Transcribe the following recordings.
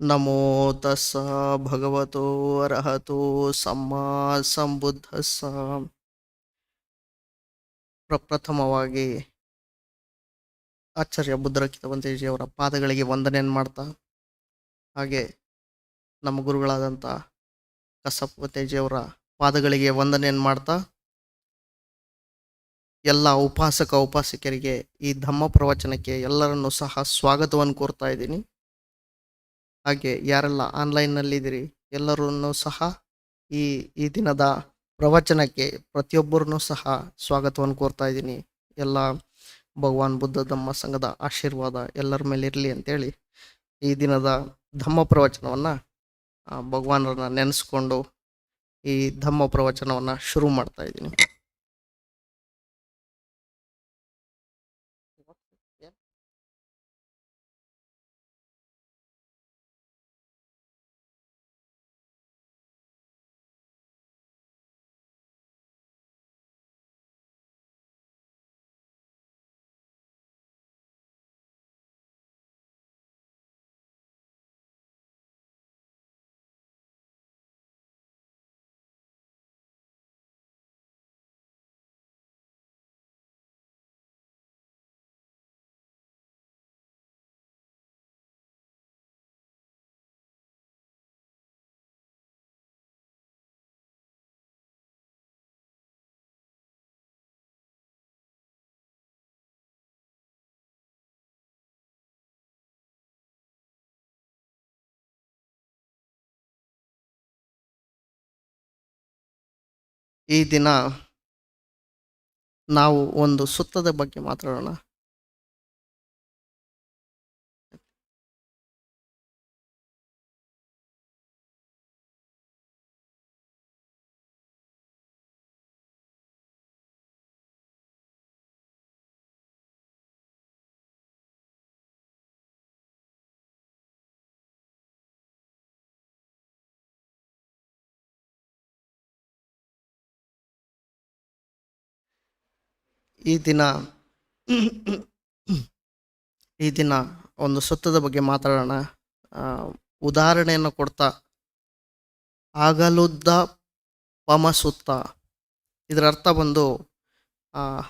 ನಮೋ ತಸ್ಸ ಭಗವತೋ ಅರ್ಹತೋ ಸಮ್ಮಾ ಸಂಬುದ್ಧಸ್ಸ. ಪ್ರಪ್ರಥಮವಾಗಿ ಆಚಾರ್ಯ ಬುದ್ಧರಕ್ಕಿತವಂತೇಜಿಯವರ ಪಾದಗಳಿಗೆ ವಂದನೆಯನ್ನು ಮಾಡ್ತಾ, ಹಾಗೆ ನಮ್ಮ ಗುರುಗಳಾದಂಥ ಕಸಪತೇಜಿಯವರ ಪಾದಗಳಿಗೆ ವಂದನೆಯನ್ನು ಮಾಡ್ತಾ, ಎಲ್ಲ ಉಪಾಸಕ ಉಪಾಸಕರಿಗೆ ಈ ಧಮ್ಮ ಪ್ರವಚನಕ್ಕೆ ಎಲ್ಲರನ್ನೂ ಸಹ ಸ್ವಾಗತವನ್ನು ಕೋರ್ತಾ ಇದ್ದೀನಿ. ಹಾಗೆ ಯಾರೆಲ್ಲ ಆನ್ಲೈನ್ನಲ್ಲಿದ್ದೀರಿ ಎಲ್ಲರನ್ನೂ ಸಹ ಈ ಈ ದಿನದ ಪ್ರವಚನಕ್ಕೆ ಪ್ರತಿಯೊಬ್ಬರನ್ನೂ ಸಹ ಸ್ವಾಗತವನ್ನು ಕೋರ್ತಾ ಇದ್ದೀನಿ. ಎಲ್ಲ ಭಗವಾನ್ ಬುದ್ಧ ಧಮ್ಮ ಸಂಘದ ಆಶೀರ್ವಾದ ಎಲ್ಲರ ಮೇಲೆ ಇರಲಿ ಅಂತೇಳಿ ಈ ದಿನದ ಧಮ್ಮ ಪ್ರವಚನವನ್ನು ಭಗವಾನರನ್ನ ನೆನೆಸ್ಕೊಂಡು ಈ ಧಮ್ಮ ಪ್ರವಚನವನ್ನು ಶುರು ಮಾಡ್ತಾ ಇದ್ದೀನಿ. ಈ ದಿನ ನಾವು ಒಂದು ಸುತ್ತದ ಬಗ್ಗೆ ಮಾತಾಡೋಣ. ಈ ದಿನ ಒಂದು ಸುತ್ತದ ಬಗ್ಗೆ ಮಾತಾಡೋಣ. ಉದಾಹರಣೆಯನ್ನು ಕೊಡ್ತಾ, ಆಗಲುದ್ದ ಪಮಸುತ್ತ, ಇದರ ಅರ್ಥ ಬಂದು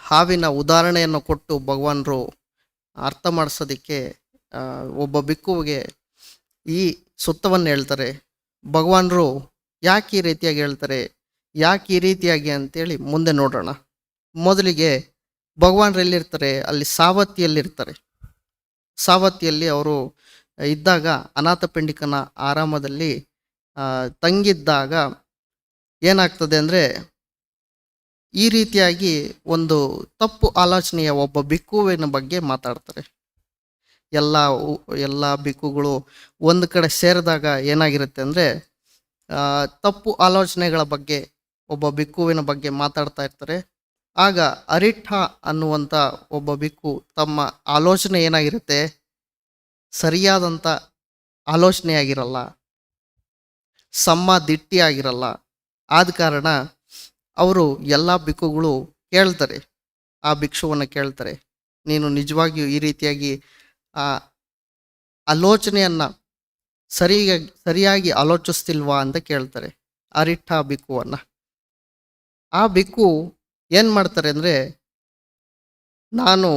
ಹಾವಿನ ಉದಾಹರಣೆಯನ್ನು ಕೊಟ್ಟು ಭಗವಾನರು ಅರ್ಥ ಮಾಡಿಸೋದಕ್ಕೆ ಒಬ್ಬ ಭಿಕ್ಕುವಿಗೆ ಈ ಸುತ್ತವನ್ನು ಹೇಳ್ತಾರೆ. ಭಗವಾನರು ಯಾಕೆ ಈ ರೀತಿಯಾಗಿ ಹೇಳ್ತಾರೆ, ಯಾಕೆ ಈ ರೀತಿಯಾಗಿ ಅಂತೇಳಿ ಮುಂದೆ ನೋಡೋಣ. ಮೊದಲಿಗೆ ಭಗವಾನರು ಎಲ್ಲಿರ್ತಾರೆ, ಅಲ್ಲಿ ಸಾವತ್ತಿಯಲ್ಲಿರ್ತಾರೆ. ಸಾವತ್ತಿಯಲ್ಲಿ ಅವರು ಇದ್ದಾಗ ಅನಾಥ ಪಿಂಡಿಕನ ಆರಾಮದಲ್ಲಿ ತಂಗಿದ್ದಾಗ ಏನಾಗ್ತದೆ ಅಂದರೆ, ಈ ರೀತಿಯಾಗಿ ಒಂದು ತಪ್ಪು ಆಲೋಚನೆಯ ಒಬ್ಬ ಭಿಕ್ಕುವಿನ ಬಗ್ಗೆ ಮಾತಾಡ್ತಾರೆ. ಎಲ್ಲ ಭಿಕ್ಕುಗಳು ಒಂದು ಕಡೆ ಸೇರಿದಾಗ ಏನಾಗಿರುತ್ತೆ ಅಂದರೆ, ತಪ್ಪು ಆಲೋಚನೆಗಳ ಬಗ್ಗೆ ಒಬ್ಬ ಭಿಕ್ಕುವಿನ ಬಗ್ಗೆ ಮಾತಾಡ್ತಾ ಇರ್ತಾರೆ. ಆಗ ಅರಿಠ ಅನ್ನುವಂಥ ಒಬ್ಬ ಭಿಕ್ಕು ತಮ್ಮ ಆಲೋಚನೆ ಏನಾಗಿರುತ್ತೆ, ಸರಿಯಾದಂಥ ಆಲೋಚನೆಯಾಗಿರಲ್ಲ, ದಿಟ್ಟಿಯಾಗಿರಲ್ಲ. ಆದ ಕಾರಣ ಅವರು ಎಲ್ಲ ಭಿಕ್ಕುಗಳು ಕೇಳ್ತಾರೆ, ಆ ಭಿಕ್ಷುವನ್ನು ಕೇಳ್ತಾರೆ, ನೀನು ನಿಜವಾಗಿಯೂ ಈ ರೀತಿಯಾಗಿ ಆಲೋಚನೆಯನ್ನು ಸರಿಯಾಗಿ ಆಲೋಚಿಸ್ತಿಲ್ವಾ ಅಂತ ಕೇಳ್ತಾರೆ ಅರಿಠ ಭಿಕ್ಕುವನ್ನು. ಆ ಭಿಕ್ಕು ಏನು ಮಾಡ್ತಾರೆ ಅಂದರೆ, ನಾನು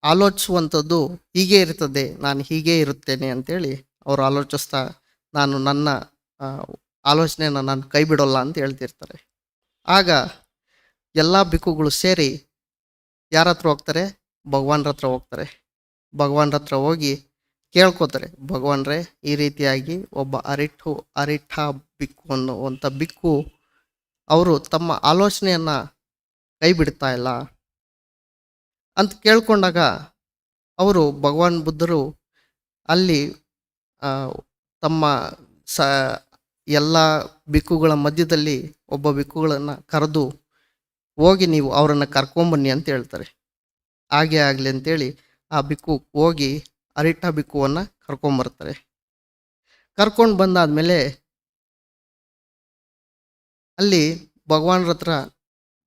ಆಲೋಚಿಸುವಂಥದ್ದು ಹೀಗೆ ಇರ್ತದೆ, ನಾನು ಹೀಗೆ ಇರುತ್ತೇನೆ ಅಂತೇಳಿ ಅವರು ಆಲೋಚಿಸ್ತಾ, ನಾನು ನನ್ನ ಆಲೋಚನೆಯನ್ನು ನಾನು ಕೈ ಬಿಡೋಲ್ಲ ಅಂತ ಹೇಳ್ತಿರ್ತಾರೆ. ಆಗ ಎಲ್ಲ ಭಿಕ್ಕುಗಳು ಸೇರಿ ಯಾರ ಹತ್ರ ಹೋಗ್ತಾರೆ, ಭಗವಾನ್ರ ಹತ್ರ ಹೋಗ್ತಾರೆ. ಭಗವಾನ್ರ ಹತ್ರ ಹೋಗಿ ಕೇಳ್ಕೊತಾರೆ, ಭಗವಾನ್ರೇ ಈ ರೀತಿಯಾಗಿ ಒಬ್ಬ ಅರಿಠ ಭಿಕ್ಕು ಅನ್ನುವಂಥ ಭಿಕ್ಕು ಅವರು ತಮ್ಮ ಆಲೋಚನೆಯನ್ನು ಕೈ ಬಿಡ್ತಾ ಇಲ್ಲ ಅಂತ ಕೇಳ್ಕೊಂಡಾಗ, ಅವರು ಭಗವಾನ್ ಬುದ್ಧರು ಅಲ್ಲಿ ತಮ್ಮ ಎಲ್ಲ ಭಿಕ್ಕುಗಳ ಮಧ್ಯದಲ್ಲಿ ಒಬ್ಬ ಭಿಕ್ಕುಗಳನ್ನು ಕರೆದು, ಹೋಗಿ ನೀವು ಅವರನ್ನು ಕರ್ಕೊಂಬನ್ನಿ ಅಂತ ಹೇಳ್ತಾರೆ. ಹಾಗೆ ಆಗಲಿ ಅಂತೇಳಿ ಆ ಭಿಕ್ಕು ಹೋಗಿ ಅರಿಠ ಭಿಕ್ಕುವನ್ನು ಕರ್ಕೊಂಬರ್ತಾರೆ. ಕರ್ಕೊಂಡು ಬಂದಾದ್ಮೇಲೆ ಅಲ್ಲಿ ಭಗವಾನ್ರ ಹತ್ರ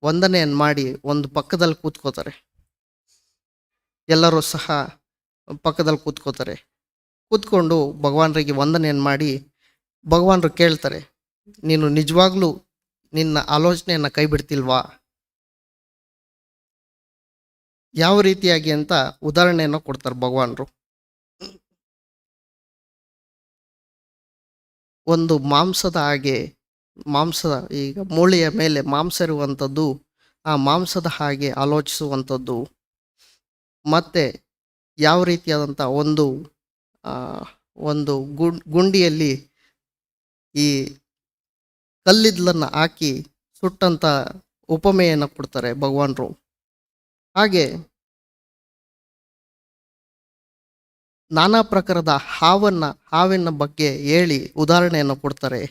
ವಂದನೆಯನ್ನು ಮಾಡಿ ಒಂದು ಪಕ್ಕದಲ್ಲಿ ಕೂತ್ಕೋತಾರೆ. ಎಲ್ಲರೂ ಸಹ ಪಕ್ಕದಲ್ಲಿ ಕೂತ್ಕೋತಾರೆ. ಕೂತ್ಕೊಂಡು ಭಗವಾನರಿಗೆ ವಂದನೆಯನ್ನು ಮಾಡಿ ಭಗವಾನರು ಕೇಳ್ತಾರೆ, ನೀನು ನಿಜವಾಗ್ಲೂ ನಿನ್ನ ಆಲೋಚನೆಯನ್ನು ಕೈ ಬಿಡ್ತಿಲ್ವಾ? ಯಾವ ರೀತಿಯಾಗಿ ಅಂತ ಉದಾಹರಣೆಯನ್ನು ಕೊಡ್ತಾರೆ ಭಗವಾನರು. ಒಂದು ಮಾಂಸದ ಹಾಗೆ, ಈಗ ಮೂಳೆಯ ಮೇಲೆ ಮಾಂಸ ಇರುವಂಥದ್ದು, ಆ ಮಾಂಸದ ಹಾಗೆ ಆಲೋಚಿಸುವಂಥದ್ದು, ಮತ್ತು ಯಾವ ರೀತಿಯಾದಂಥ ಒಂದು ಗುಂಡಿಯಲ್ಲಿ ಈ ಕಲ್ಲಿದ್ದಲನ್ನು ಹಾಕಿ ಸುಟ್ಟಂಥ ಉಪಮೆಯನ್ನು ಕೊಡ್ತಾರೆ ಭಗವಾನರು. ಹಾಗೆ ನಾನಾ ಪ್ರಕಾರದ ಹಾವಿನ ಬಗ್ಗೆ ಹೇಳಿ ಉದಾಹರಣೆಯನ್ನು ಕೊಡ್ತಾರೆ.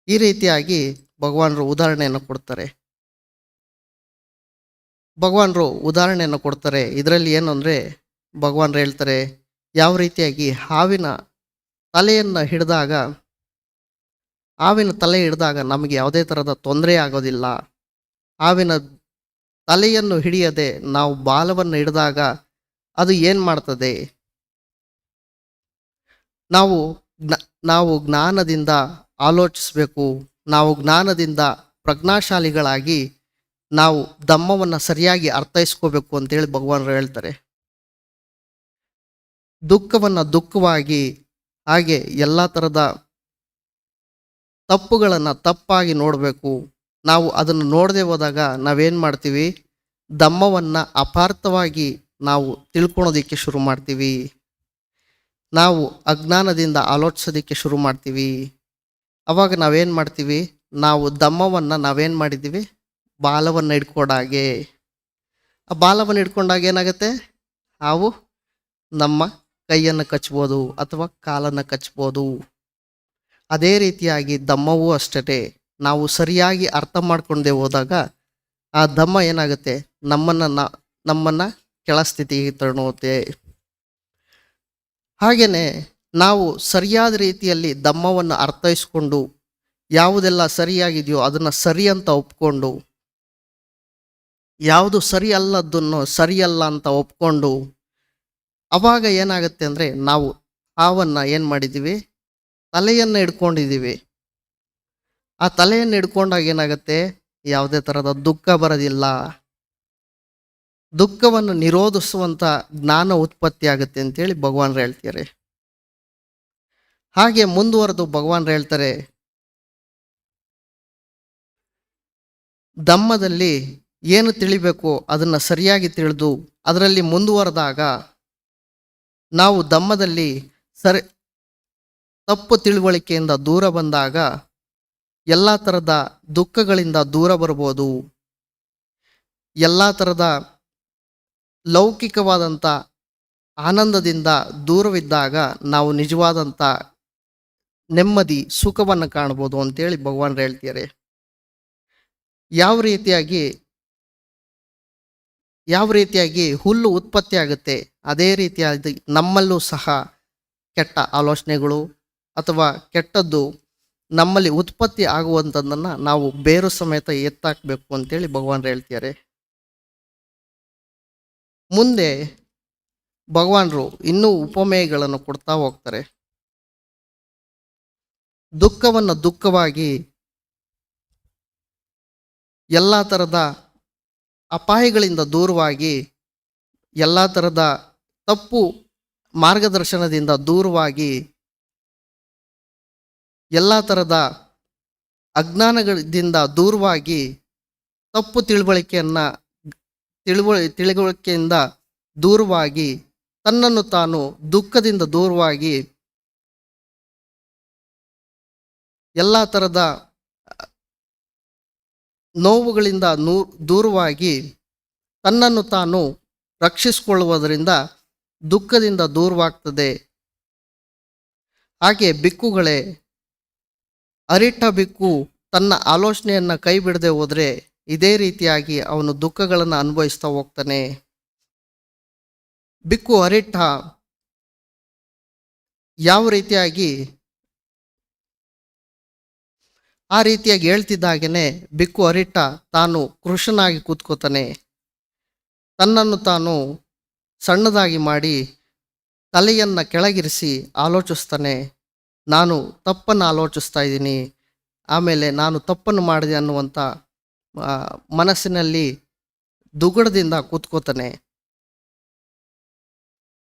ಈ ರೀತಿಯಾಗಿ ಭಗವಾನರು ಉದಾಹರಣೆಯನ್ನು ಕೊಡ್ತಾರೆ. ಇದರಲ್ಲಿ ಏನು ಅಂದರೆ ಭಗವಾನರು ಹೇಳ್ತಾರೆ, ಯಾವ ರೀತಿಯಾಗಿ ಹಾವಿನ ತಲೆ ಹಿಡಿದಾಗ ನಮಗೆ ಯಾವುದೇ ಥರದ ತೊಂದರೆ ಆಗೋದಿಲ್ಲ. ಹಾವಿನ ತಲೆಯನ್ನು ಹಿಡಿಯದೆ ನಾವು ಬಾಲವನ್ನು ಹಿಡಿದಾಗ ಅದು ಏನು ಮಾಡ್ತದೆ? ನಾವು ಜ್ಞಾನದಿಂದ ಆಲೋಚಿಸಬೇಕು. ನಾವು ಜ್ಞಾನದಿಂದ ಪ್ರಜ್ಞಾಶಾಲಿಗಳಾಗಿ ನಾವು ಧಮ್ಮವನ್ನು ಸರಿಯಾಗಿ ಅರ್ಥೈಸ್ಕೋಬೇಕು ಅಂತೇಳಿ ಭಗವಾನರು ಹೇಳ್ತಾರೆ. ದುಃಖವನ್ನು ದುಃಖವಾಗಿ, ಹಾಗೆ ಎಲ್ಲ ಥರದ ತಪ್ಪುಗಳನ್ನು ತಪ್ಪಾಗಿ ನೋಡಬೇಕು. ನಾವು ಅದನ್ನು ನೋಡದೆ ಹೋದಾಗ ನಾವೇನು ಮಾಡ್ತೀವಿ? ಧಮ್ಮವನ್ನು ಅಪಾರ್ಥವಾಗಿ ನಾವು ತಿಳ್ಕೊಳೋದಕ್ಕೆ ಶುರು ಮಾಡ್ತೀವಿ. ನಾವು ಅಜ್ಞಾನದಿಂದ ಆಲೋಚಿಸೋದಕ್ಕೆ ಶುರು ಮಾಡ್ತೀವಿ. ಅವಾಗ ನಾವೇನು ಮಾಡ್ತೀವಿ? ನಾವು ಧಮ್ಮವನ್ನು ನಾವೇನು ಮಾಡಿದ್ದೀವಿ? ಬಾಲವನ್ನು ಹಿಡ್ಕೊಂಡಾಗೆ. ಆ ಬಾಲವನ್ನು ಹಿಡ್ಕೊಂಡಾಗ ಏನಾಗುತ್ತೆ? ಹಾವು ನಮ್ಮ ಕೈಯನ್ನು ಕಚ್ಬೋದು ಅಥವಾ ಕಾಲನ್ನು ಕಚ್ಬೋದು. ಅದೇ ರೀತಿಯಾಗಿ ಧಮ್ಮವೂ ಅಷ್ಟೇ. ನಾವು ಸರಿಯಾಗಿ ಅರ್ಥ ಮಾಡ್ಕೊಂಡೇ ಹೋದಾಗ ಆ ಧಮ್ಮ ಏನಾಗುತ್ತೆ? ನಮ್ಮನ್ನು ಕೆಳ ಸ್ಥಿತಿಗೆ ತಗೊಳುತ್ತೆ. ಹಾಗೆಯೇ ನಾವು ಸರಿಯಾದ ರೀತಿಯಲ್ಲಿ ಧಮ್ಮವನ್ನು ಅರ್ಥೈಸ್ಕೊಂಡು ಯಾವುದೆಲ್ಲ ಸರಿಯಾಗಿದೆಯೋ ಅದನ್ನು ಸರಿ ಅಂತ ಒಪ್ಕೊಂಡು, ಯಾವುದು ಸರಿ ಅಲ್ಲದನ್ನು ಸರಿಯಲ್ಲ ಅಂತ ಒಪ್ಕೊಂಡು, ಅವಾಗ ಏನಾಗುತ್ತೆ ಅಂದರೆ ನಾವು ಹಾವನ್ನು ಏನು ಮಾಡಿದ್ದೀವಿ? ತಲೆಯನ್ನು ಹಿಡ್ಕೊಂಡಿದ್ದೀವಿ. ಆ ತಲೆಯನ್ನು ಹಿಡ್ಕೊಂಡಾಗ ಏನಾಗುತ್ತೆ? ಯಾವುದೇ ಥರದ ದುಃಖ ಬರೋದಿಲ್ಲ. ದುಃಖವನ್ನು ನಿರೋಧಿಸುವಂಥ ಜ್ಞಾನ ಉತ್ಪತ್ತಿ ಆಗುತ್ತೆ ಅಂತೇಳಿ ಭಗವಾನರು ಹೇಳ್ತಾರೆ. ಹಾಗೆ ಮುಂದುವರೆದು ಭಗವಾನರು ಹೇಳ್ತಾರೆ, ಧಮ್ಮದಲ್ಲಿ ಏನು ತಿಳಿಬೇಕು ಅದನ್ನು ಸರಿಯಾಗಿ ತಿಳಿದು ಅದರಲ್ಲಿ ಮುಂದುವರೆದಾಗ, ನಾವು ಧಮ್ಮದಲ್ಲಿ ತಪ್ಪು ತಿಳುವಳಿಕೆಯಿಂದ ದೂರ ಬಂದಾಗ ಎಲ್ಲ ಥರದ ದುಃಖಗಳಿಂದ ದೂರ ಬರ್ಬೋದು. ಎಲ್ಲ ಥರದ ಲೌಕಿಕವಾದಂಥ ಆನಂದದಿಂದ ದೂರವಿದ್ದಾಗ ನಾವು ನಿಜವಾದಂಥ ನೆಮ್ಮದಿ, ಸುಖವನ್ನು ಕಾಣ್ಬೋದು ಅಂತೇಳಿ ಭಗವಾನರು ಹೇಳ್ತಾರೆ. ಯಾವ ರೀತಿಯಾಗಿ ಹುಲ್ಲು ಉತ್ಪತ್ತಿ ಆಗುತ್ತೆ, ಅದೇ ರೀತಿಯಾಗಿ ನಮ್ಮಲ್ಲೂ ಸಹ ಕೆಟ್ಟ ಆಲೋಚನೆಗಳು ಅಥವಾ ಕೆಟ್ಟದ್ದು ನಮ್ಮಲ್ಲಿ ಉತ್ಪತ್ತಿ ಆಗುವಂಥದ್ದನ್ನು ನಾವು ಬೇರು ಸಮೇತ ಎತ್ತಾಕಬೇಕು ಅಂತೇಳಿ ಭಗವಾನರು ಹೇಳ್ತಾರೆ. ಮುಂದೆ ಭಗವಾನರು ಇನ್ನೂ ಉಪಮೇಯಗಳನ್ನು ಕೊಡ್ತಾ ಹೋಗ್ತಾರೆ. ದುಃಖವನ್ನು ದುಃಖವಾಗಿ, ಎಲ್ಲ ಥರದ ಅಪಾಯಗಳಿಂದ ದೂರವಾಗಿ, ಎಲ್ಲ ಥರದ ತಪ್ಪು ಮಾರ್ಗದರ್ಶನದಿಂದ ದೂರವಾಗಿ, ಎಲ್ಲ ಥರದ ಅಜ್ಞಾನಗಳಿಂದ ದೂರವಾಗಿ, ತಪ್ಪು ತಿಳುವಳಿಕೆಯಿಂದ ದೂರವಾಗಿ, ತನ್ನನ್ನು ತಾನು ದುಃಖದಿಂದ ದೂರವಾಗಿ, ಎಲ್ಲ ಥರದ ನೋವುಗಳಿಂದ ದೂರವಾಗಿ ತನ್ನನ್ನು ತಾನು ರಕ್ಷಿಸಿಕೊಳ್ಳುವುದರಿಂದ ದುಃಖದಿಂದ ದೂರವಾಗ್ತದೆ. ಹಾಗೆ ಬಿಕ್ಕುಗಳೇ, ಅರಿಟ್ಟ ಬಿಕ್ಕು ತನ್ನ ಆಲೋಚನೆಯನ್ನು ಕೈ ಬಿಡದೆ ಹೋದರೆ ಇದೇ ರೀತಿಯಾಗಿ ಅವನು ದುಃಖಗಳನ್ನು ಅನುಭವಿಸ್ತಾ ಹೋಗ್ತಾನೆ. ಬಿಕ್ಕು ಅರಿಟ್ಟ ಯಾವ ರೀತಿಯಾಗಿ ಆ ರೀತಿಯಾಗಿ ಹೇಳ್ತಿದ್ದಾಗೇನೆ ಬಿಕ್ಕು ಅರಿಟ್ಟ ತಾನು ಕೃಷನಾಗಿ ಕೂತ್ಕೋತಾನೆ. ತನ್ನನ್ನು ತಾನು ಸಣ್ಣದಾಗಿ ಮಾಡಿ ತಲೆಯನ್ನು ಕೆಳಗಿರಿಸಿ ಆಲೋಚಿಸ್ತಾನೆ, ನಾನು ತಪ್ಪನ್ನು ಆಲೋಚಿಸ್ತಾ ಇದ್ದೀನಿ, ಆಮೇಲೆ ನಾನು ತಪ್ಪನ್ನು ಮಾಡಿದೆ ಅನ್ನುವಂಥ ಮನಸ್ಸಿನಲ್ಲಿ ದುಗುಡದಿಂದ ಕೂತ್ಕೋತಾನೆ.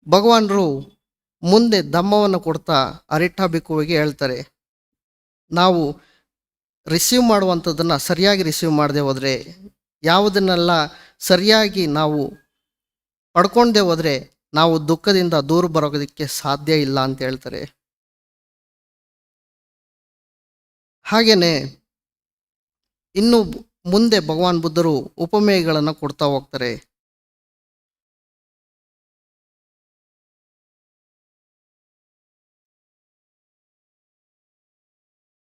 ಭಗವಾನರು ಮುಂದೆ ಧಮ್ಮವನ್ನು ಕೊಡ್ತಾ ಅರಿಠಾ ಭಿಕ್ಕುವಿಗೆ ಹೇಳ್ತಾರೆ, ನಾವು ರಿಸೀವ್ ಮಾಡುವಂಥದ್ದನ್ನು ಸರಿಯಾಗಿ ರಿಸೀವ್ ಮಾಡದೆ ಹೋದರೆ, ಯಾವುದನ್ನೆಲ್ಲ ಸರಿಯಾಗಿ ನಾವು ಪಡ್ಕೊಂಡೇ ಹೋದರೆ ನಾವು ದುಃಖದಿಂದ ದೂರ ಬರೋದಕ್ಕೆ ಸಾಧ್ಯ ಇಲ್ಲ ಅಂತ ಹೇಳ್ತಾರೆ. ಹಾಗೆಯೇ ಇನ್ನು ಮುಂದೆ ಭಗವಾನ್ ಬುದ್ಧರು ಉಪಮೇಯಗಳನ್ನು ಕೊಡ್ತಾ ಹೋಗ್ತಾರೆ.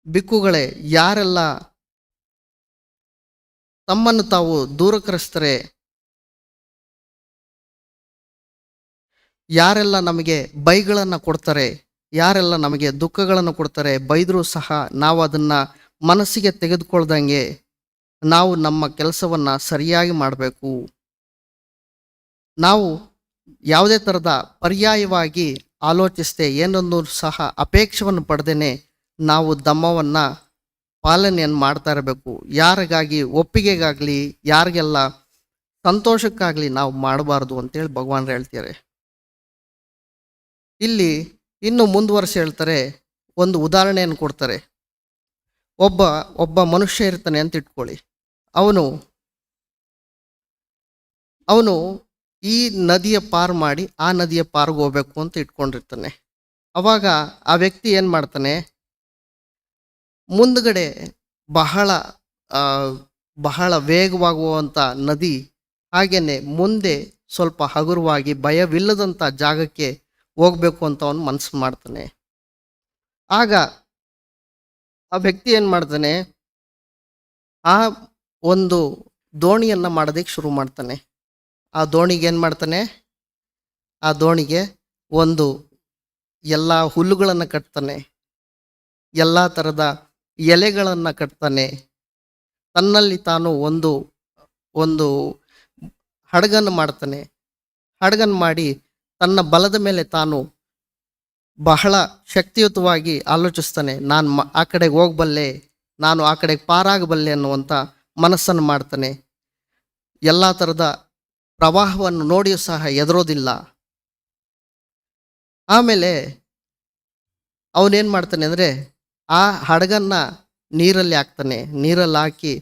ಭಿಕ್ಕುಗಳೇ, ಯಾರೆಲ್ಲ ತಮ್ಮನ್ನು ತಾವು ದೂರಕರಿಸ್ತಾರೆ, ಯಾರೆಲ್ಲ ನಮಗೆ ಬೈಗಳನ್ನು ಕೊಡ್ತಾರೆ, ಯಾರೆಲ್ಲ ನಮಗೆ ದುಃಖಗಳನ್ನು ಕೊಡ್ತಾರೆ, ಬೈದರೂ ಸಹ ನಾವು ಅದನ್ನು ಮನಸ್ಸಿಗೆ ತೆಗೆದುಕೊಳ್ದಂಗೆ ನಾವು ನಮ್ಮ ಕೆಲಸವನ್ನು ಸರಿಯಾಗಿ ಮಾಡಬೇಕು. ನಾವು ಯಾವುದೇ ಥರದ ಪರ್ಯಾಯವಾಗಿ ಆಲೋಚಿಸದೆ, ಏನೊಂದು ಸಹ ಅಪೇಕ್ಷವನ್ನು ಪಡೆದೇನೆ ನಾವು ಧಮ್ಮವನ್ನು ಪಾಲನೆಯನ್ನು ಮಾಡ್ತಾ ಇರಬೇಕು. ಯಾರಿಗಾಗಿ ಒಪ್ಪಿಗೆಗಾಗಲಿ, ಯಾರಿಗೆಲ್ಲ ಸಂತೋಷಕ್ಕಾಗಲಿ ನಾವು ಮಾಡಬಾರ್ದು ಅಂತೇಳಿ ಭಗವಾನ್ ಹೇಳ್ತಾರೆ. ಇಲ್ಲಿ ಇನ್ನು ಮುಂದುವರೆಸಿ ಹೇಳ್ತಾರೆ, ಒಂದು ಉದಾಹರಣೆಯನ್ನು ಕೊಡ್ತಾರೆ. ಒಬ್ಬ ಮನುಷ್ಯ ಇರ್ತಾನೆ ಅಂತ ಇಟ್ಕೊಳ್ಳಿ. ಅವನು ಈ ನದಿಯ ಪಾರು ಮಾಡಿ ಆ ನದಿಯ ಪಾರ್ಗೆ ಹೋಗ್ಬೇಕು ಅಂತ ಇಟ್ಕೊಂಡಿರ್ತಾನೆ. ಅವಾಗ ಆ ವ್ಯಕ್ತಿ ಏನು ಮಾಡ್ತಾನೆ, ಮುಂದ್ಗಡೆ ಬಹಳ ವೇಗವಾಗುವಂಥ ನದಿ, ಹಾಗೆಯೇ ಮುಂದೆ ಸ್ವಲ್ಪ ಹಗುರವಾಗಿ ಭಯವಿಲ್ಲದಂಥ ಜಾಗಕ್ಕೆ ಹೋಗ್ಬೇಕು ಅಂತ ಅವನು ಮನಸ್ಸು ಮಾಡ್ತಾನೆ. ಆಗ ಆ ವ್ಯಕ್ತಿ ಏನು ಮಾಡ್ತಾನೆ, ಆ ಒಂದು ದೋಣಿಯನ್ನು ಮಾಡೋದಕ್ಕೆ ಶುರು ಮಾಡ್ತಾನೆ. ಆ ದೋಣಿಗೆ ಏನು ಮಾಡ್ತಾನೆ, ಆ ದೋಣಿಗೆ ಒಂದು ಎಲ್ಲ ಹುಲ್ಲುಗಳನ್ನು ಕಟ್ತಾನೆ, ಎಲ್ಲ ಥರದ ಎಲೆಗಳನ್ನು ಕಟ್ತಾನೆ. ತನ್ನಲ್ಲಿ ತಾನು ಒಂದು ಹಡಗನ್ನು ಮಾಡ್ತಾನೆ. ಹಡಗನ್ನು ಮಾಡಿ ತನ್ನ ಬಲದ ಮೇಲೆ ತಾನು ಬಹಳ ಶಕ್ತಿಯುತವಾಗಿ ಆಲೋಚಿಸ್ತಾನೆ, ನಾನು ಆ ಕಡೆಗೆ ಹೋಗಬಲ್ಲೆ, ನಾನು ಆ ಕಡೆಗೆ ಪಾರಾಗಬಲ್ಲೆ ಅನ್ನುವಂಥ ಮನಸ್ಸನ್ನು ಮಾಡ್ತಾನೆ. ಎಲ್ಲ ಥರದ ಪ್ರವಾಹವನ್ನು ನೋಡಿಯೂ ಸಹ ಹೆದರೋದಿಲ್ಲ. ಆಮೇಲೆ ಅವನೇನು ಮಾಡ್ತಾನೆ ಅಂದರೆ, ಆ ಹಡಗನ್ನು ನೀರಲ್ಲಿ ಹಾಕ್ತಾನೆ. ನೀರಲ್ಲಿ ಹಾಕಿ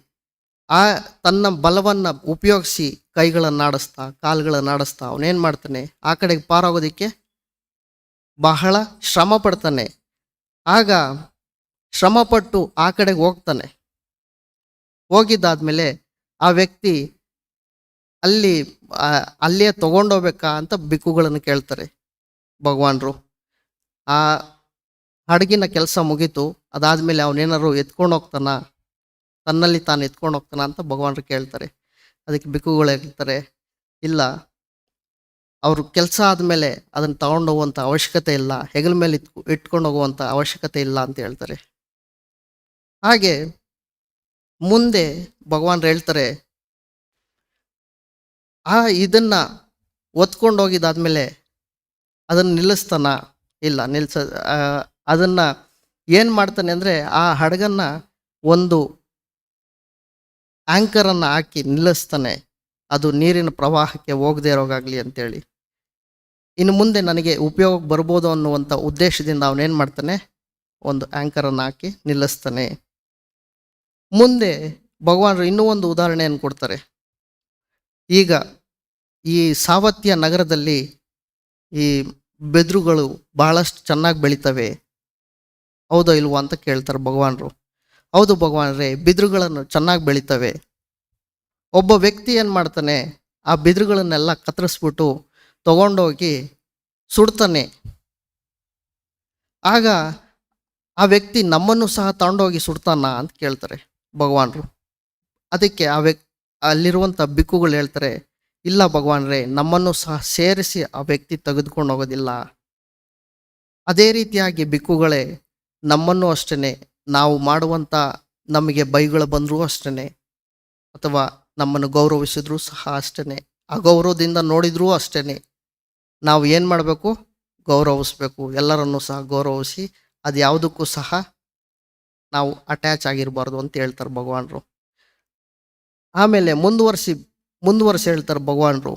ತನ್ನ ಬಲವನ್ನು ಉಪಯೋಗಿಸಿ ಕೈಗಳನ್ನು ಆಡಿಸ್ತಾ, ಕಾಲುಗಳನ್ನು ಆಡಿಸ್ತಾ ಅವನೇನು ಮಾಡ್ತಾನೆ, ಆ ಕಡೆಗೆ ಪಾರಾಗೋದಕ್ಕೆ ಬಹಳ ಶ್ರಮ ಪಡ್ತಾನೆ. ಆಗ ಶ್ರಮಪಟ್ಟು ಆ ಕಡೆಗೆ ಹೋಗ್ತಾನೆ. ಹೋಗಿದ್ದಾದ್ಮೇಲೆ ಆ ವ್ಯಕ್ತಿ ಅಲ್ಲೇ ತಗೊಂಡೋಗ್ಬೇಕಾ ಅಂತ ಭಿಕ್ಕುಗಳನ್ನು ಕೇಳ್ತಾರೆ ಭಗವಾನರು. ಆ ಹಡಗಿನ ಕೆಲಸ ಮುಗೀತು, ಅದಾದಮೇಲೆ ಅವನೇನಾದ್ರು ಎತ್ಕೊಂಡು ಹೋಗ್ತಾನ, ತನ್ನಲ್ಲಿ ತಾನು ಎತ್ಕೊಂಡು ಹೋಗ್ತಾನ ಅಂತ ಭಗವಾನರು ಕೇಳ್ತಾರೆ. ಅದಕ್ಕೆ ಭಿಕ್ಕುಗಳು ಹೇಳ್ತಾರೆ, ಇಲ್ಲ, ಅವರು ಕೆಲಸ ಆದಮೇಲೆ ಅದನ್ನು ತಗೊಂಡು ಹೋಗುವಂಥ ಅವಶ್ಯಕತೆ ಇಲ್ಲ, ಹೆಗಲ ಮೇಲೆ ಇಟ್ಕೊಂಡು ಹೋಗುವಂಥ ಅವಶ್ಯಕತೆ ಇಲ್ಲ ಅಂತ ಹೇಳ್ತಾರೆ. ಹಾಗೆ ಮುಂದೆ ಭಗವಾನರು ಹೇಳ್ತಾರೆ, ಇದನ್ನು ಒತ್ಕೊಂಡು ಹೋಗಿದ್ದಾದ್ಮೇಲೆ ಅದನ್ನು ನಿಲ್ಲಿಸ್ತಾನ? ಇಲ್ಲ, ಅದನ್ನು ಏನು ಮಾಡ್ತಾನೆ ಅಂದರೆ, ಆ ಹಡಗನ್ನು ಒಂದು ಆ್ಯಂಕರನ್ನು ಹಾಕಿ ನಿಲ್ಲಿಸ್ತಾನೆ, ಅದು ನೀರಿನ ಪ್ರವಾಹಕ್ಕೆ ಹೋಗದೆ ಇರೋಗಾಗಲಿ ಅಂತೇಳಿ. ಇನ್ನು ಮುಂದೆ ನನಗೆ ಉಪಯೋಗಕ್ಕೆ ಬರ್ಬೋದು ಅನ್ನುವಂಥ ಉದ್ದೇಶದಿಂದ ಅವನೇನು ಮಾಡ್ತಾನೆ, ಒಂದು ಆ್ಯಂಕರನ್ನು ಹಾಕಿ ನಿಲ್ಲಿಸ್ತಾನೆ. ಮುಂದೆ ಭಗವಾನರು ಇನ್ನೂ ಒಂದು ಉದಾಹರಣೆಯನ್ನು ಕೊಡ್ತಾರೆ. ಈಗ ಈ ಸಾವತ್ಯ ನಗರದಲ್ಲಿ ಈ ಬೆದರುಗಳು ಬಹಳಷ್ಟು ಚೆನ್ನಾಗಿ ಬೆಳಿತವೆ, ಹೌದೋ ಇಲ್ವೋ ಅಂತ ಕೇಳ್ತಾರೆ ಭಗವಾನರು. ಹೌದು ಭಗವಾನರೇ, ಬಿದಿರುಗಳನ್ನು ಚೆನ್ನಾಗಿ ಬೆಳಿತವೆ. ಒಬ್ಬ ವ್ಯಕ್ತಿ ಏನು ಮಾಡ್ತಾನೆ, ಆ ಬಿದಿರುಗಳನ್ನೆಲ್ಲ ಕತ್ತರಿಸ್ಬಿಟ್ಟು ತಗೊಂಡೋಗಿ ಸುಡ್ತಾನೆ. ಆಗ ಆ ವ್ಯಕ್ತಿ ನಮ್ಮನ್ನು ಸಹ ತಗೊಂಡೋಗಿ ಸುಡ್ತಾನ ಅಂತ ಕೇಳ್ತಾರೆ ಭಗವಾನರು. ಅದಕ್ಕೆ ಅಲ್ಲಿರುವಂಥ ಭಿಕ್ಕುಗಳು ಹೇಳ್ತಾರೆ, ಇಲ್ಲ ಭಗವಾನರೇ, ನಮ್ಮನ್ನು ಸಹ ಸೇರಿಸಿ ಆ ವ್ಯಕ್ತಿ ತೆಗೆದುಕೊಂಡು ಹೋಗೋದಿಲ್ಲ. ಅದೇ ರೀತಿಯಾಗಿ ಭಿಕ್ಕುಗಳೇ, ನಮ್ಮನ್ನು ಅಷ್ಟೇ, ನಾವು ಮಾಡುವಂಥ ನಮಗೆ ಬೈಗಳು ಬಂದರೂ ಅಷ್ಟೇ, ಅಥವಾ ನಮ್ಮನ್ನು ಗೌರವಿಸಿದ್ರೂ ಸಹ ಅಷ್ಟೇ, ಅಗೌರವದಿಂದ ನೋಡಿದ್ರೂ ಅಷ್ಟೇ, ನಾವು ಏನು ಮಾಡಬೇಕು, ಗೌರವಿಸ್ಬೇಕು, ಎಲ್ಲರನ್ನೂ ಸಹ ಗೌರವಿಸಿ ಅದು ಯಾವುದಕ್ಕೂ ಸಹ ನಾವು ಅಟ್ಯಾಚ್ ಆಗಿರಬಾರ್ದು ಅಂತ ಹೇಳ್ತಾರೆ ಭಗವಾನರು. ಆಮೇಲೆ ಮುಂದುವರಿಸಿ ಹೇಳ್ತಾರೆ ಭಗವಾನರು,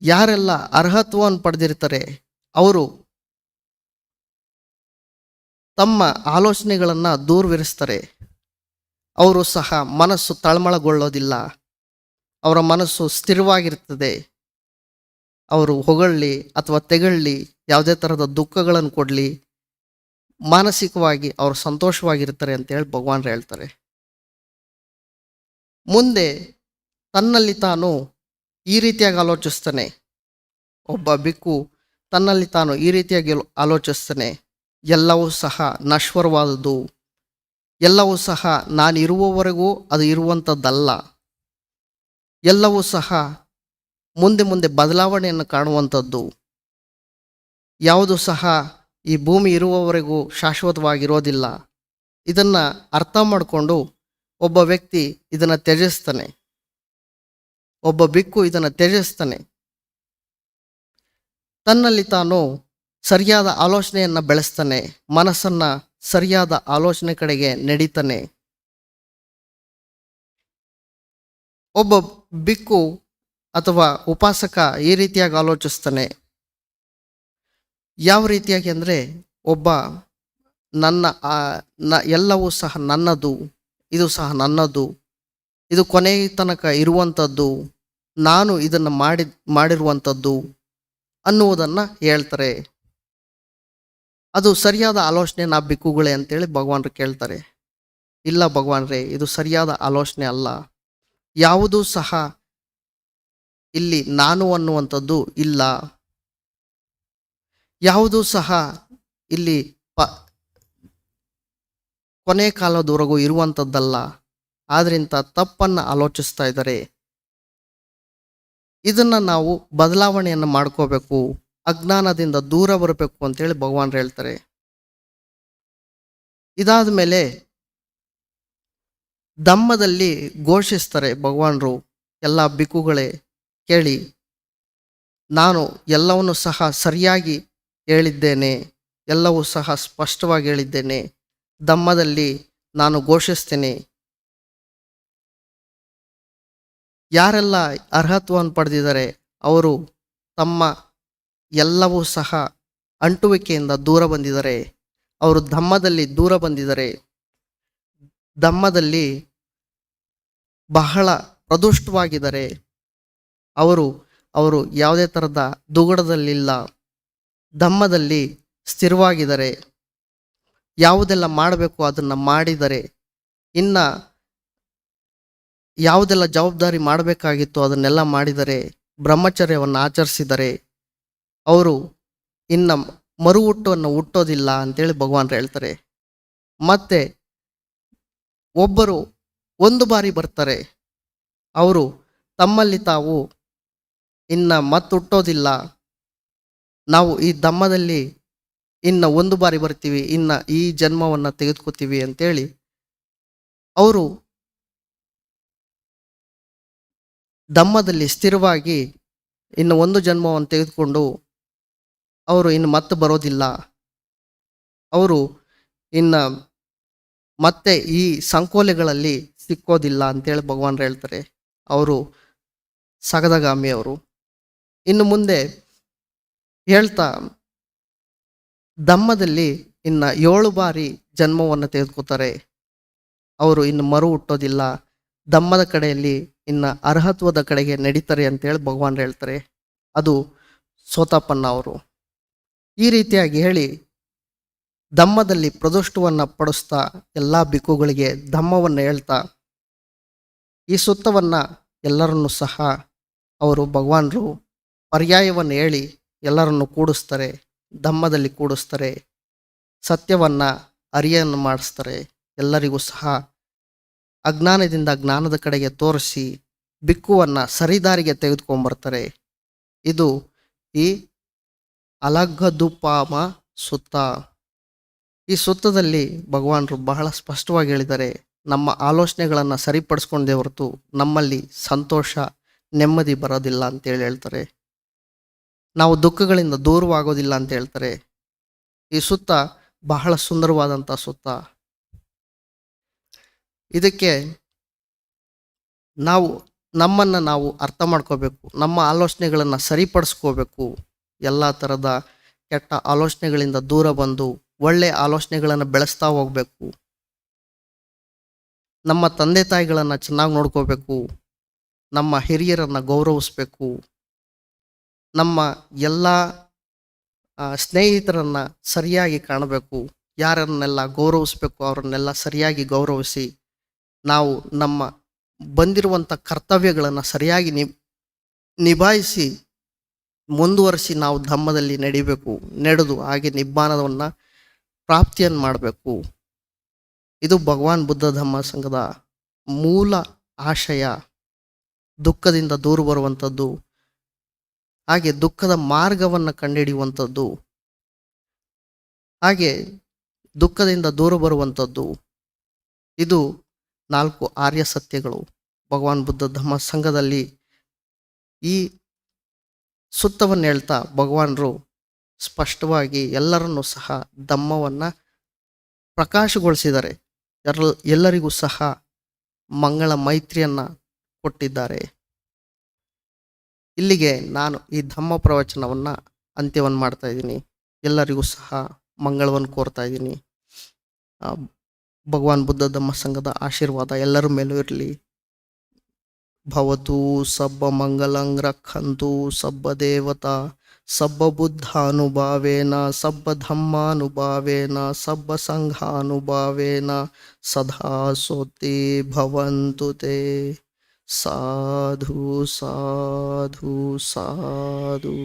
ಯಾರೆಲ್ಲ ಅರ್ಹತ್ವವನ್ನು ಪಡೆದಿರ್ತಾರೆ ಅವರು ತಮ್ಮ ಆಲೋಚನೆಗಳನ್ನು ದೂರವಿರಿಸ್ತಾರೆ. ಅವರು ಸಹ ಮನಸ್ಸು ತಳಮಳಗೊಳ್ಳೋದಿಲ್ಲ, ಅವರ ಮನಸ್ಸು ಸ್ಥಿರವಾಗಿರ್ತದೆ. ಅವರು ಹೊಗಳ್ಳಿ ಅಥವಾ ತೆಗಳ್ಳಿ, ಯಾವುದೇ ಥರದ ದುಃಖಗಳನ್ನು ಕೊಡಲಿ, ಮಾನಸಿಕವಾಗಿ ಅವರು ಸಂತೋಷವಾಗಿರ್ತಾರೆ ಅಂತೇಳಿ ಭಗವಾನರು ಹೇಳ್ತಾರೆ. ಮುಂದೆ ತನ್ನಲ್ಲಿ ತಾನು ಈ ರೀತಿಯಾಗಿ ಆಲೋಚಿಸ್ತಾನೆ. ಒಬ್ಬ ಬಿಕ್ಕು ತನ್ನಲ್ಲಿ ತಾನು ಈ ರೀತಿಯಾಗಿ ಆಲೋಚಿಸ್ತಾನೆ, ಎಲ್ಲವೂ ಸಹ ನಶ್ವರವಾದುದು, ಎಲ್ಲವೂ ಸಹ ನಾನಿರುವವರೆಗೂ ಅದು ಇರುವಂಥದ್ದಲ್ಲ, ಎಲ್ಲವೂ ಸಹ ಮುಂದೆ ಮುಂದೆ ಬದಲಾವಣೆಯನ್ನು ಕಾಣುವಂಥದ್ದು, ಯಾವುದು ಸಹ ಈ ಭೂಮಿ ಇರುವವರೆಗೂ ಶಾಶ್ವತವಾಗಿರೋದಿಲ್ಲ. ಇದನ್ನು ಅರ್ಥ ಮಾಡಿಕೊಂಡು ಒಬ್ಬ ವ್ಯಕ್ತಿ ಇದನ್ನು ತ್ಯಜಿಸ್ತಾನೆ, ಒಬ್ಬ ಬಿಕ್ಕು ಇದನ್ನು ತ್ಯಜಿಸ್ತಾನೆ. ತನ್ನಲ್ಲಿ ತಾನು ಸರಿಯಾದ ಆಲೋಚನೆಯನ್ನು ಬೆಳೆಸ್ತಾನೆ, ಮನಸ್ಸನ್ನು ಸರಿಯಾದ ಆಲೋಚನೆ ಕಡೆಗೆ ನಡೀತಾನೆ. ಒಬ್ಬ ಬಿಕ್ಕು ಅಥವಾ ಉಪಾಸಕ ಈ ರೀತಿಯಾಗಿ ಆಲೋಚಿಸ್ತಾನೆ. ಯಾವ ರೀತಿಯಾಗಿ ಅಂದರೆ, ಒಬ್ಬ ಎಲ್ಲವೂ ಸಹ ನನ್ನದು, ಇದು ಸಹ ನನ್ನದು, ಇದು ಕೊನೆಯ ತನಕ ಇರುವಂಥದ್ದು, ನಾನು ಇದನ್ನು ಮಾಡಿರುವಂಥದ್ದು ಅನ್ನುವುದನ್ನು ಹೇಳ್ತಾರೆ. ಅದು ಸರಿಯಾದ ಆಲೋಚನೆ ನಾ ಬಿಕ್ಕುಗಳೇ ಅಂತೇಳಿ ಭಗವಾನರು ಕೇಳ್ತಾರೆ. ಇಲ್ಲ ಭಗವಾನ್ರೇ, ಇದು ಸರಿಯಾದ ಆಲೋಚನೆ ಅಲ್ಲ. ಯಾವುದೂ ಸಹ ಇಲ್ಲಿ ನಾನು ಅನ್ನುವಂಥದ್ದು ಇಲ್ಲ, ಯಾವುದೂ ಸಹ ಇಲ್ಲಿ ಕೊನೆ ಕಾಲದವರೆಗೂ ಇರುವಂಥದ್ದಲ್ಲ. ಆದ್ರಿಂದ ತಪ್ಪನ್ನು ಆಲೋಚಿಸ್ತಾ ಇದ್ದಾರೆ. ಇದನ್ನು ನಾವು ಬದಲಾವಣೆಯನ್ನು ಮಾಡ್ಕೋಬೇಕು, ಅಜ್ಞಾನದಿಂದ ದೂರ ಬರಬೇಕು ಅಂತೇಳಿ ಭಗವಾನರು ಹೇಳ್ತಾರೆ. ಇದಾದ ಮೇಲೆ ಧಮ್ಮದಲ್ಲಿ ಘೋಷಿಸ್ತಾರೆ ಭಗವಾನರು, ಎಲ್ಲ ಬಿಕ್ಕುಗಳೇ ಕೇಳಿ, ನಾನು ಎಲ್ಲವನ್ನು ಸಹ ಸರಿಯಾಗಿ ಹೇಳಿದ್ದೇನೆ, ಎಲ್ಲವೂ ಸಹ ಸ್ಪಷ್ಟವಾಗಿ ಹೇಳಿದ್ದೇನೆ. ಧಮ್ಮದಲ್ಲಿ ನಾನು ಘೋಷಿಸ್ತೇನೆ, ಯಾರೆಲ್ಲ ಅರ್ಹತ್ವವನ್ನು ಪಡೆದಿದ್ದಾರೆ ಅವರು ತಮ್ಮ ಎಲ್ಲವೂ ಸಹ ಅಂಟುವಿಕೆಯಿಂದ ದೂರ ಬಂದಿದ್ದಾರೆ, ಅವರು ಧಮ್ಮದಲ್ಲಿ ದೂರ ಬಂದಿದ್ದಾರೆ. ಧಮ್ಮದಲ್ಲಿ ಬಹಳ ಪ್ರದುಷ್ಟವಾಗಿದ್ದಾರೆ. ಅವರು ಯಾವುದೇ ಥರದ ದುಗುಡದಲ್ಲಿಲ್ಲ, ಧಮ್ಮದಲ್ಲಿ ಸ್ಥಿರವಾಗಿದ್ದಾರೆ. ಯಾವುದೆಲ್ಲ ಮಾಡಬೇಕು ಅದನ್ನು ಮಾಡಿದರೆ, ಇನ್ನು ಯಾವುದೆಲ್ಲ ಜವಾಬ್ದಾರಿ ಮಾಡಬೇಕಾಗಿತ್ತು ಅದನ್ನೆಲ್ಲ ಮಾಡಿದರೆ, ಬ್ರಹ್ಮಚರ್ಯವನ್ನು ಆಚರಿಸಿದರೆ ಅವರು ಇನ್ನು ಮರು ಹುಟ್ಟೋದಿಲ್ಲ ಅಂತೇಳಿ ಭಗವಾನರು ಹೇಳ್ತಾರೆ. ಮತ್ತೆ ಒಬ್ಬರು ಒಂದು ಬಾರಿ ಬರ್ತಾರೆ, ಅವರು ತಮ್ಮಲ್ಲಿ ತಾವು ಇನ್ನು ಹುಟ್ಟೋದಿಲ್ಲ, ನಾವು ಈ ಧಮ್ಮದಲ್ಲಿ ಇನ್ನು ಒಂದು ಬಾರಿ ಬರ್ತೀವಿ, ಇನ್ನು ಈ ಜನ್ಮವನ್ನು ತೆಗೆದುಕೋತೀವಿ ಅಂತೇಳಿ ಅವರು ಧಮ್ಮದಲ್ಲಿ ಸ್ಥಿರವಾಗಿ ಇನ್ನು ಒಂದು ಜನ್ಮವನ್ನು ತೆಗೆದುಕೊಂಡು ಅವರು ಇನ್ನು ಮತ್ತೆ ಬರೋದಿಲ್ಲ, ಅವರು ಇನ್ನು ಮತ್ತೆ ಈ ಸಂಕೋಲೆಗಳಲ್ಲಿ ಸಿಕ್ಕೋದಿಲ್ಲ ಅಂತೇಳಿ ಭಗವಾನರು ಹೇಳ್ತಾರೆ. ಅವರು ಸಗದಗಾಮಿಯವರು. ಇನ್ನು ಮುಂದೆ ಹೇಳ್ತಾ, ಧಮ್ಮದಲ್ಲಿ ಇನ್ನು 7 ಬಾರಿ ಜನ್ಮವನ್ನು ತೆಗೆದುಕೋತಾರೆ, ಅವರು ಇನ್ನು ಮರು ಹುಟ್ಟೋದಿಲ್ಲ, ಧಮ್ಮದ ಕಡೆಯಲ್ಲಿ ಇನ್ನು ಅರ್ಹತ್ವದ ಕಡೆಗೆ ನಡೀತಾರೆ ಅಂತೇಳಿ ಭಗವಾನರು ಹೇಳ್ತಾರೆ. ಅದು ಸೋತಾಪನ್ನ ಅವರು. ಈ ರೀತಿಯಾಗಿ ಹೇಳಿ ಧಮ್ಮದಲ್ಲಿ ಪ್ರದೋಷ್ಟವನ್ನು ಪಡಿಸ್ತಾ ಎಲ್ಲ ಬಿಕ್ಕುಗಳಿಗೆ ಧಮ್ಮವನ್ನು ಹೇಳ್ತಾ ಈ ಸುತ್ತವನ್ನು ಎಲ್ಲರನ್ನೂ ಸಹ ಅವರು ಭಗವಾನರು ಪರ್ಯಾಯವನ್ನು ಹೇಳಿ ಎಲ್ಲರನ್ನು ಕೂಡಿಸ್ತಾರೆ, ಧಮ್ಮದಲ್ಲಿ ಕೂಡಿಸ್ತಾರೆ, ಸತ್ಯವನ್ನು ಅರಿಯನ್ನು ಮಾಡಿಸ್ತಾರೆ. ಎಲ್ಲರಿಗೂ ಸಹ ಅಜ್ಞಾನದಿಂದ ಜ್ಞಾನದ ಕಡೆಗೆ ತೋರಿಸಿ ಬಿಕ್ಕುವನ್ನು ಸರಿದಾರಿಗೆ ತೆಗೆದುಕೊಂಬರ್ತಾರೆ. ಇದು ಈ ಅಲಗದುಪಾಮ ಸುತ್ತ. ಈ ಸುತ್ತದಲ್ಲಿ ಭಗವಾನರು ಬಹಳ ಸ್ಪಷ್ಟವಾಗಿ ಹೇಳಿದ್ದಾರೆ, ನಮ್ಮ ಆಲೋಚನೆಗಳನ್ನು ಸರಿಪಡಿಸ್ಕೊಂಡೇ ಹೊರತು ನಮ್ಮಲ್ಲಿ ಸಂತೋಷ ನೆಮ್ಮದಿ ಬರೋದಿಲ್ಲ ಅಂತೇಳಿ ಹೇಳ್ತಾರೆ. ನಾವು ದುಃಖಗಳಿಂದ ದೂರವಾಗೋದಿಲ್ಲ ಅಂತ ಹೇಳ್ತಾರೆ. ಈ ಸುತ್ತ ಬಹಳ ಸುಂದರವಾದಂಥ ಸುತ್ತ. ಇದಕ್ಕೆ ನಾವು ನಮ್ಮನ್ನು ನಾವು ಅರ್ಥ ಮಾಡ್ಕೋಬೇಕು. ನಮ್ಮ ಆಲೋಚನೆಗಳನ್ನು ಸರಿಪಡಿಸ್ಕೋಬೇಕು. ಎಲ್ಲ ಥರದ ಕೆಟ್ಟ ಆಲೋಚನೆಗಳಿಂದ ದೂರ ಬಂದು ಒಳ್ಳೆಯ ಆಲೋಚನೆಗಳನ್ನು ಬೆಳೆಸ್ತಾ ಹೋಗಬೇಕು. ನಮ್ಮ ತಂದೆ ತಾಯಿಗಳನ್ನು ಚೆನ್ನಾಗಿ ನೋಡ್ಕೋಬೇಕು. ನಮ್ಮ ಹಿರಿಯರನ್ನು ಗೌರವಿಸ್ಬೇಕು. ನಮ್ಮ ಎಲ್ಲ ಸ್ನೇಹಿತರನ್ನು ಸರಿಯಾಗಿ ಕಾಣಬೇಕು. ಯಾರನ್ನೆಲ್ಲ ಗೌರವಿಸ್ಬೇಕು ಅವರನ್ನೆಲ್ಲ ಸರಿಯಾಗಿ ಗೌರವಿಸಿ ನಾವು ನಮ್ಮ ಬಂದಿರುವಂಥ ಕರ್ತವ್ಯಗಳನ್ನು ಸರಿಯಾಗಿ ನಿಭಾಯಿಸಿ ಮುಂದುವರಿಸಿ ನಾವು ಧಮ್ಮದಲ್ಲಿ ನಡೆದು ಹಾಗೆ ನಿಬ್ಬಾನವನ್ನು ಪ್ರಾಪ್ತಿಯನ್ನು ಮಾಡಬೇಕು. ಇದು ಭಗವಾನ್ ಬುದ್ಧ ಧಮ್ಮ ಸಂಘದ ಮೂಲ ಆಶಯ. ದುಃಖದಿಂದ ದೂರ ಬರುವಂಥದ್ದು, ಹಾಗೆ ದುಃಖದ ಮಾರ್ಗವನ್ನು ಕಂಡುಹಿಡಿಯುವಂಥದ್ದು, ಹಾಗೆ ದುಃಖದಿಂದ ದೂರ ಬರುವಂಥದ್ದು. ಇದು 4 ಆರ್ಯ ಸತ್ಯಗಳು. ಭಗವಾನ್ ಬುದ್ಧ ಧಮ್ಮ ಸಂಘದಲ್ಲಿ ಈ ಸುತ್ತವನ್ನು ಹೇಳ್ತಾ ಭಗವಾನರು ಸ್ಪಷ್ಟವಾಗಿ ಎಲ್ಲರನ್ನೂ ಸಹ ಧಮ್ಮವನ್ನು ಪ್ರಕಾಶಗೊಳಿಸಿದ್ದಾರೆ. ಎಲ್ಲರಿಗೂ ಸಹ ಮಂಗಳ ಮೈತ್ರಿಯನ್ನು ಕೊಟ್ಟಿದ್ದಾರೆ. ಇಲ್ಲಿಗೆ ನಾನು ಈ ಧಮ್ಮ ಪ್ರವಚನವನ್ನು ಅಂತ್ಯವನ್ನು ಮಾಡ್ತಾ ಇದ್ದೀನಿ. ಎಲ್ಲರಿಗೂ ಸಹ ಮಂಗಳವನ್ನು ಕೋರ್ತಾ ಇದ್ದೀನಿ. ಭಗವಾನ್ ಬುದ್ಧ ಧಮ್ಮ ಸಂಘದ ಆಶೀರ್ವಾದ ಎಲ್ಲರ ಮೇಲೂ ಇರಲಿ. ಭವತು ಸಬ್ಬ ಮಂಗಲಂ ರಕ್ಷಂತು ಸಬ್ಬ ದೇವತಾ ಸಬ್ಬ ಬುದ್ಧಾನುಭಾವೇನ ಸಬ್ಬ ಧಮ್ಮಾನುಭಾವೇನ ಸಬ್ಬ ಸಂಘಾನುಭಾವೇನ ಸದಾ ಸೋತಿ ಭವಂತು ತೇ. ಸಾಧು ಸಾಧು ಸಾಧು.